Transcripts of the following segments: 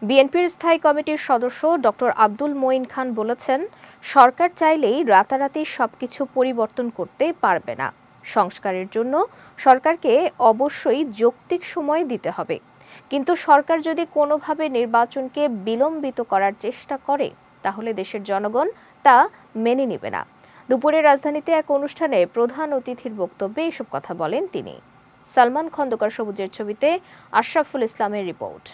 বিএনপির স্থায়ী কমিটির সদস্য ডক্টর আব্দুল মঈন খান বলেছেন, সরকার চাইলেই রাতারাতি সবকিছু পরিবর্তন করতে পারবে না। সংস্কারের জন্য সরকারকে অবশ্যই যৌক্তিক সময় দিতে হবে, কিন্তু সরকার যদি কোনোভাবে নির্বাচনকে বিলম্বিত করার চেষ্টা করে তাহলে দেশের জনগণ তা মেনে নেবে না। দুপুরে রাজধানীতে এক অনুষ্ঠানে প্রধান অতিথির বক্তব্যে এসব কথা বলেন তিনি। সালমান খন্দকার সবুজের ছবিতে আশরাফুল ইসলামের রিপোর্ট।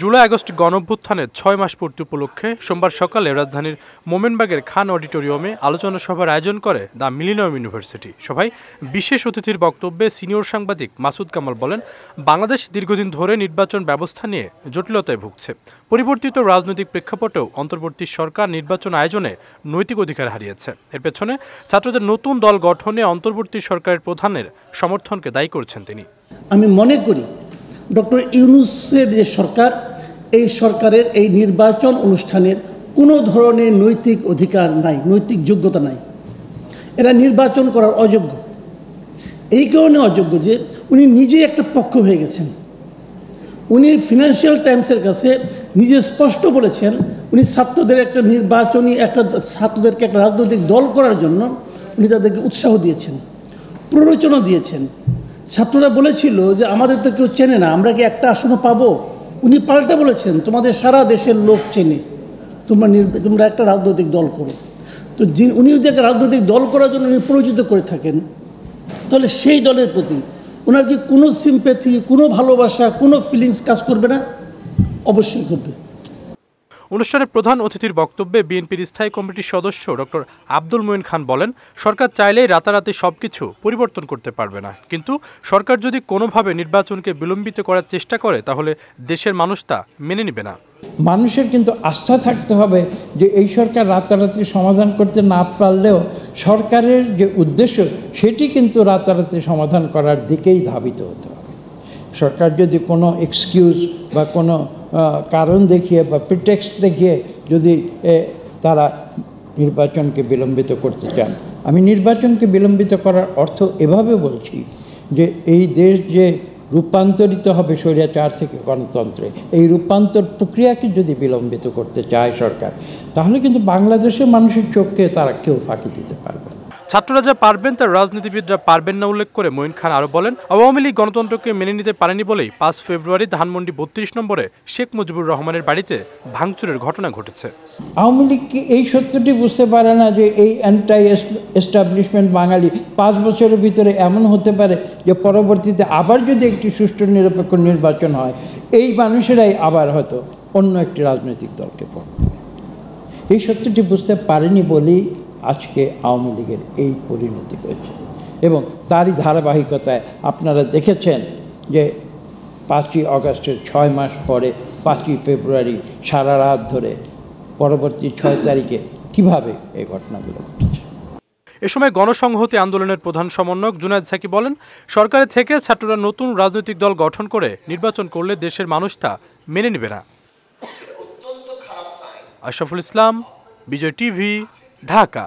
জুলাই আগস্ট গণঅভ্যুত্থানের ৬ মাস পূর্তি উপলক্ষে সোমবার সকালে রাজধানীর মোমেনবাগের খান অডিটোরিয়ামে আলোচনা সভার আয়োজন করে দ্য মিলেনিয়াম ইউনিভার্সিটি। সভায় বিশেষ অতিথির বক্তব্যে সিনিয়র সাংবাদিক মাসুদ কামাল বলেন, বাংলাদেশ দীর্ঘদিন ধরে নির্বাচন ব্যবস্থা নিয়ে জটিলতায় ভুগছে। পরিবর্তিত রাজনৈতিক প্রেক্ষাপটেও অন্তর্বর্তী সরকার নির্বাচন আয়োজনে নৈতিক অধিকার হারিয়েছে। এর পেছনে ছাত্রদের নতুন দল গঠনে অন্তর্বর্তী সরকারের প্রধানের সমর্থনকে দায়ী করছেন তিনি। আমি মনে করি ডক্টর ইউনূসের যে সরকার, এই সরকারের এই নির্বাচন অনুষ্ঠানের কোনো ধরনের নৈতিক অধিকার নাই, নৈতিক যোগ্যতা নাই। এরা নির্বাচন করার অযোগ্য। এই কারণে অযোগ্য যে উনি নিজে একটা পক্ষ হয়ে গেছেন। উনি ফিনান্সিয়াল টাইমসের কাছে নিজে স্পষ্ট বলেছেন, উনি ছাত্রদের ছাত্রদেরকে একটা রাজনৈতিক দল করার জন্য উনি তাদেরকে উৎসাহ দিয়েছেন, প্ররোচনা দিয়েছেন। ছাত্ররা বলেছিল যে আমাদের তো কেউ চেনে না, আমরা কি একটা আসনও পাবো? উনি পাল্টা বলেছেন, তোমাদের সারা দেশের লোক চেনে, তোমরা একটা রাজনৈতিক দল করো। তো উনি যদি একটা রাজনৈতিক দল করার জন্য উনি পরিচিত করে থাকেন, তাহলে সেই দলের প্রতি ওনার কি কোনো সিম্প্যাথি, কোনো ভালোবাসা, কোনো ফিলিংস কাজ করবে না? অবশ্যই করবে। অনুষ্ঠানের প্রধান অতিথির বক্তব্যে বিএনপির স্থায়ী কমিটির সদস্য ডক্টর আব্দুল মঈন খান বলেন, সরকার চাইলেই রাতারাতি সবকিছু পরিবর্তন করতে পারবে না, কিন্তু সরকার যদি কোনোভাবে নির্বাচনকে বিলম্বিত করার চেষ্টা করে তাহলে দেশের মানুষ তা মেনে নেবে না। মানুষের কিন্তু আস্থা থাকতে হবে যে এই সরকার রাতারাতি সমাধান করতে না পারলেও সরকারের যে উদ্দেশ্য সেটি কিন্তু রাতারাতি সমাধান করার দিকেই ধাবিত হতে হবে। সরকার যদি কোনো এক্সকিউজ বা কোনো কারণ দেখিয়ে বা প্রিটেক্সট দেখিয়ে যদি তারা নির্বাচনকে বিলম্বিত করতে চান, আমি নির্বাচনকে বিলম্বিত করার অর্থ এভাবে বলছি যে এই দেশ যে রূপান্তরিত হবে স্বৈরাচার থেকে গণতন্ত্রে, এই রূপান্তর প্রক্রিয়াকে যদি বিলম্বিত করতে চায় সরকার, তাহলে কিন্তু বাংলাদেশের মানুষের চোখকে তারা কেউ ফাঁকি দিতে পারবে না। ছাত্ররা যা পারবেন তার রাজনীতিবিদরা পারবেন না উল্লেখ করে মঈন খান আরও বলেন, আওয়ামী লীগ গণতন্ত্রকে মেনে নিতে পারেনি বলেই ৫ ফেব্রুয়ারি ধানমন্ডি ৩২ নম্বরে শেখ মুজিবুর রহমানের বাড়িতে ভাঙচুরের ঘটনা ঘটেছে। আওয়ামী লীগ কি এই সত্যটি বুঝতে পারে না যে এই অ্যান্টাই এস্টাবলিশমেন্ট বাঙালি ৫ বছরের ভিতরে এমন হতে পারে যে পরবর্তীতে আবার যদি একটি সুষ্ঠু নিরপেক্ষ নির্বাচন হয়, এই মানুষেরাই আবার হয়তো অন্য একটি রাজনৈতিক দলকে পড়বে। এই সত্যটি বুঝতে পারেনি বলেই আজকে আওয়ামী লীগের এই পরিণতি হয়েছে, এবং তারই ধারাবাহিকতায় আপনারা দেখেছেন যে ৫ই আগস্টের ৬ মাস পরে ৫ই ফেব্রুয়ারি সারা রাত ধরে পরবর্তী ৬ তারিখে কিভাবে এই ঘটনাগুলো ঘটেছে। এ সময় গণসংহতি আন্দোলনের প্রধান সমন্বয়ক জুনায়েদ সাকি বলেন, সরকারের থেকে ছাত্ররা নতুন রাজনৈতিক দল গঠন করে নির্বাচন করলে দেশের মানুষ তা মেনে নেবে না। আশরাফুল ইসলাম, বিজয় টিভি, ঢাকা।